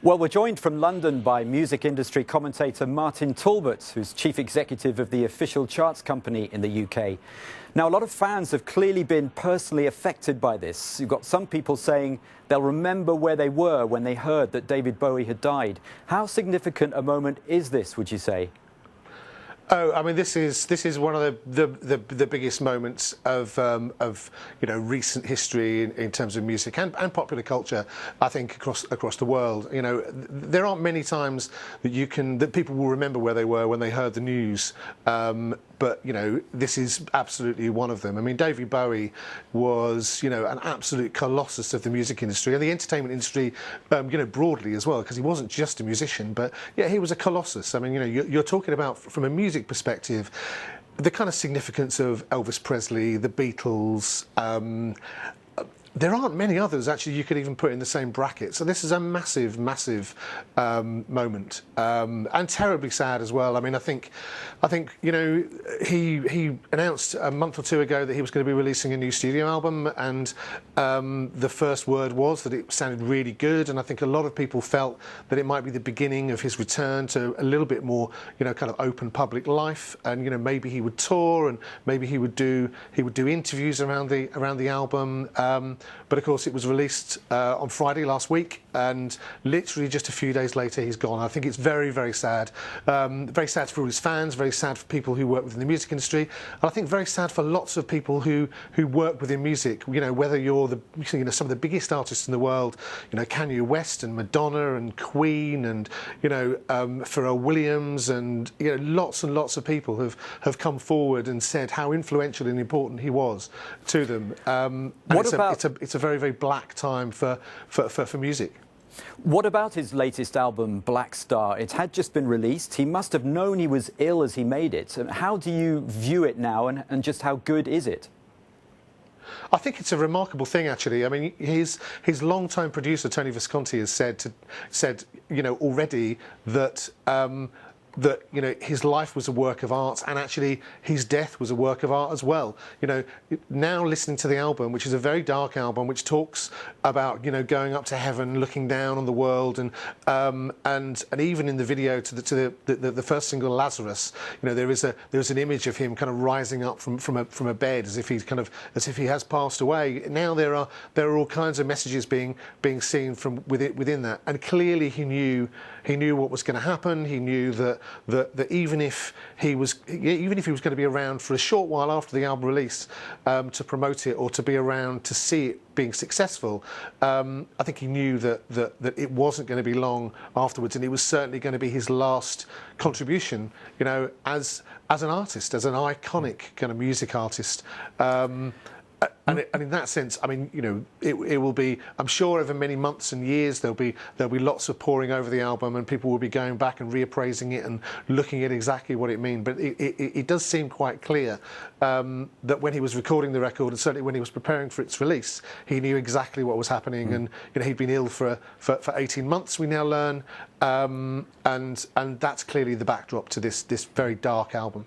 Well, we're joined from London by music industry commentator Martin Talbot, who's chief executive of the official charts company in the UK. Now, a lot of fans have clearly been personally affected by this. You've got some people saying they'll remember where they were when they heard that David Bowie had died. How significant a moment is this, would you say? Oh, I mean, this is one of the biggest moments of recent history in terms of music and popular culture. I think across the world. You know, there aren't many times that people will remember where they were when they heard the news. But you know, this is absolutely one of them. I mean, David Bowie was, you know, an absolute colossus of the music industry and the entertainment industry, broadly as well, because he wasn't just a musician, but yeah, he was a colossus. I mean, you know, you're talking about, from a music perspective, the kind of significance of Elvis Presley, the Beatles. There aren't many others actually you could even put in the same bracket. So this is a massive moment, and terribly sad as well. I mean, I think you know, he announced a month or two ago that he was going to be releasing a new studio album, and the first word was that it sounded really good. And I think a lot of people felt that it might be the beginning of his return to a little bit more, you know, kind of open public life. And you know, maybe he would tour, and maybe he would do interviews around the album. But of course, it was released on Friday last week, and literally just a few days later, he's gone. I think it's very sad. Very sad for all his fans, very sad for people who work within the music industry, and I think very sad for lots of people who work within music. You know, whether you're some of the biggest artists in the world, you know, Kanye West and Madonna and Queen, and you know, Pharrell Williams, and you know, lots and lots of people have come forward and said how influential and important he was to them. It's a very black time for music. What about his latest album, Blackstar? It had just been released. He must have known he was ill as he made it. How do you view it now, and just how good is it? I think it's a remarkable thing, actually. I mean, his longtime producer Tony Visconti has said you know, already that that, you know, his life was a work of art, and actually his death was a work of art as well. You know, now listening to the album, which is a very dark album, which talks about, you know, going up to heaven, looking down on the world, and even in the video to the first single, Lazarus, you know, there's an image of him kind of rising up from a bed as if he has passed away. Now there are all kinds of messages being seen from within that, and clearly he knew what was going to happen. He knew that even if he was going to be around for a short while after the album release to promote it, or to be around to see it being successful, I think he knew that it wasn't going to be long afterwards, and it was certainly going to be his last contribution, you know, as an artist, as an iconic kind of music artist. And in that sense, I mean, you know, it will be, I'm sure, over many months and years, there'll be lots of poring over the album, and people will be going back and reappraising it and looking at exactly what it means. But it does seem quite clear that when he was recording the record, and certainly when he was preparing for its release, he knew exactly what was happening. And you know, he'd been ill for 18 months, we now learn, and that's clearly the backdrop to this very dark album.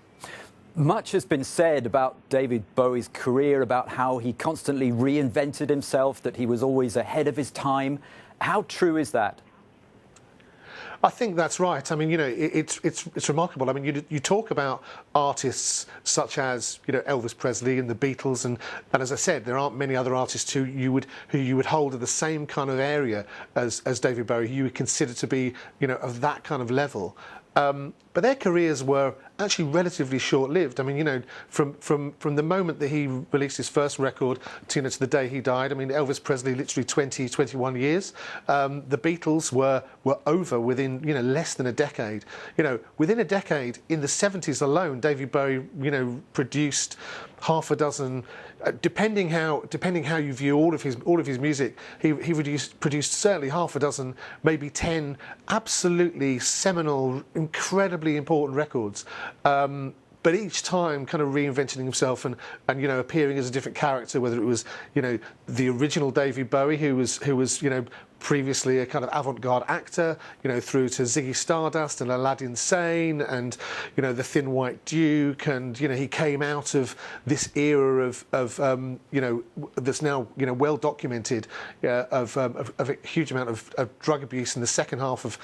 Much has been said about David Bowie's career, about how he constantly reinvented himself, that he was always ahead of his time. How true is that? I think that's right. I mean, you know, it's remarkable. I mean, you talk about artists such as, you know, Elvis Presley and the Beatles, and as I said, there aren't many other artists who you would hold at the same kind of area as David Bowie, who you would consider to be, you know, of that kind of level. But their careers were actually relatively short-lived. I mean, you know, from the moment that he released his first record to, you know, to the day he died, I mean, Elvis Presley literally 21 years. The Beatles were over within, you know, less than a decade. You know, within a decade, in the 70s alone, David Bowie, you know, produced half a dozen, depending how you view all of his music, he produced certainly half a dozen, maybe 10 absolutely seminal, incredibly important records. But each time kind of reinventing himself and you know, appearing as a different character, whether it was, you know, the original David Bowie who was you know, previously a kind of avant-garde actor, through to Ziggy Stardust and Aladdin Sane and, the Thin White Duke, and, he came out of this era of that's now, well documented, of a huge amount of drug abuse in the second half of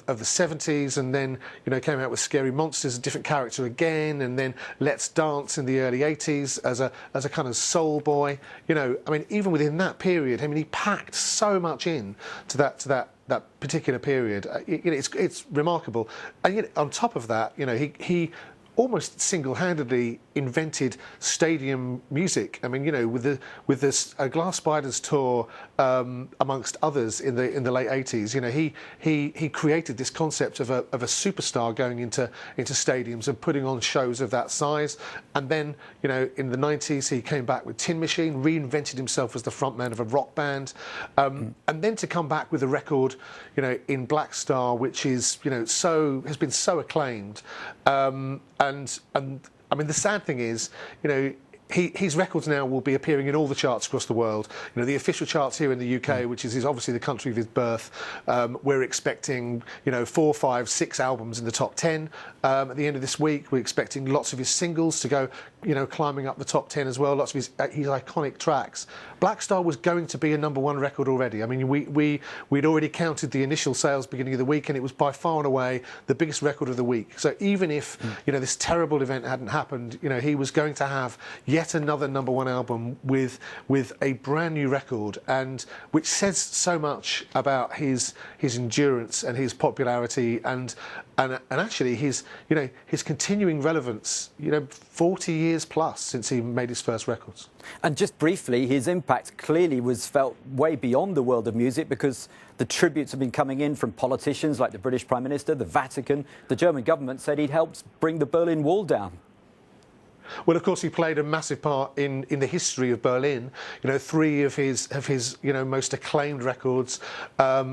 the 70s, and then, came out with Scary Monsters, a different character again, and then Let's Dance in the early 80s as a kind of soul boy. Even within that period, he packed so much in to that particular period. It's remarkable. And on top of that, he almost single-handedly invented stadium music. With the Glass Spiders tour, amongst others in the late 80s, he created this concept of a superstar going into stadiums and putting on shows of that size. And then, in the 90s, he came back with Tin Machine, reinvented himself as the frontman of a rock band, and then to come back with a record, in Blackstar, which is, has been so acclaimed. The sad thing is, his records now will be appearing in all the charts across the world. The official charts here in the UK, which is obviously the country of his birth, we're expecting, 4, 5, 6 albums in the top 10. At the end of this week, we're expecting lots of his singles to go, climbing up the top 10 as well, lots of his iconic tracks. Blackstar was going to be a #1 record already. We'd already counted the initial sales beginning of the week, and it was by far and away the biggest record of the week. So even if, this terrible event hadn't happened, he was going to have yet another #1 album with a brand new record, and which says so much about his endurance and his popularity and actually his continuing relevance, 40 years plus since he made his first records. And just briefly, his impact clearly was felt way beyond the world of music, because the tributes have been coming in from politicians like the British Prime Minister, the Vatican. The German government said he'd helped bring the Berlin Wall down. Well, of course, he played a massive part in the history of Berlin. 3 of his most acclaimed records,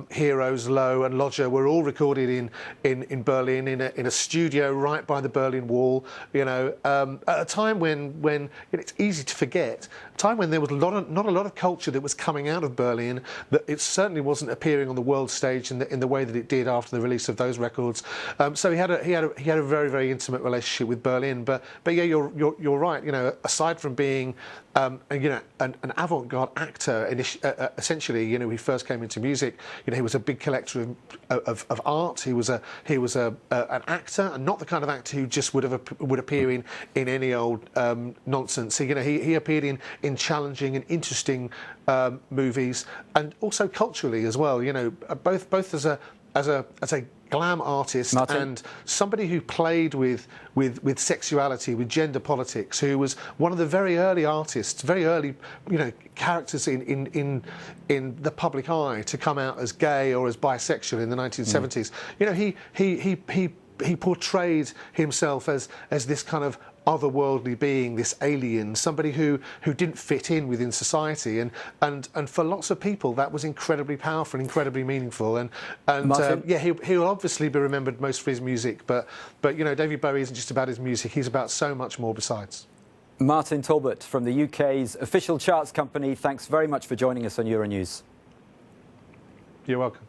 Heroes, Low, and Lodger, were all recorded in Berlin in a studio right by the Berlin Wall. At a time when it's easy to forget, a time when there was not a lot of culture that was coming out of Berlin. That it certainly wasn't appearing on the world stage in the way that it did after the release of those records. So he had a very, very intimate relationship with Berlin. But yeah, you're right. Aside from being an avant-garde actor, essentially, he first came into music. He was a big collector of art. He was an actor, and not the kind of actor who just would appear in any old nonsense. He appeared in challenging and interesting movies, and also culturally as well. Both as a glam artist, Martin, and somebody who played with sexuality, with gender politics, who was one of the very early artists, very early, characters in the public eye to come out as gay or as bisexual in the 1970s. He portrayed himself as this kind of otherworldly being, this alien, somebody who didn't fit in within society, and for lots of people that was incredibly powerful, incredibly meaningful, and he'll obviously be remembered most for his music, but David Bowie isn't just about his music; he's about so much more besides. Martin Talbot from the UK's official charts company, thanks very much for joining us on Euronews. You're welcome.